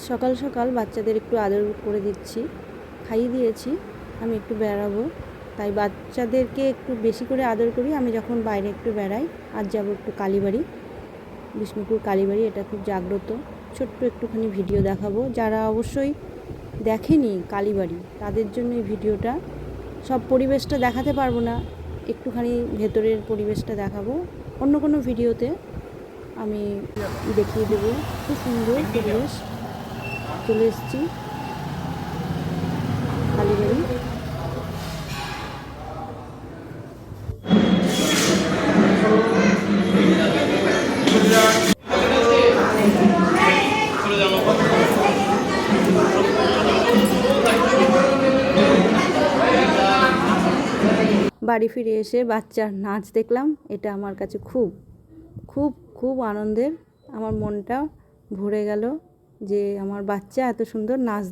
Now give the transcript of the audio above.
সকাল সকাল বাচ্চাদের একটু আদর করে দিচ্ছি, খাইয়ে দিয়েছি। আমি একটু বেড়াবো, তাই বাচ্চাদেরকে একটু বেশি করে আদর করি আমি যখন বাইরে একটু বেড়াই। আজ যাব একটু কালীবাড়ি, বিষ্ণুপুর কালীবাড়ি। এটা খুব জাগ্রত। ছোট্ট একটুখানি ভিডিও দেখাবো, যারা অবশ্যই দেখেনি কালীবাড়ি তাদের জন্য এই ভিডিওটা। সব পরিবেশটা দেখাতে পারবো না, একটুখানি ভেতরের পরিবেশটা দেখাবো। অন্য কোনো ভিডিওতে আমি দেখিয়ে দেবো। খুব সুন্দর পরিবেশ। চলে এসেছি কালীবাড়ি। বাড়ি ফিরে এসে বাচ্চার নাচ দেখলাম। এটা আমার কাছে খুব খুব খুব আনন্দের। আমার মনটা ভরে গেল যে আমার বাচ্চা এত সুন্দর নাচ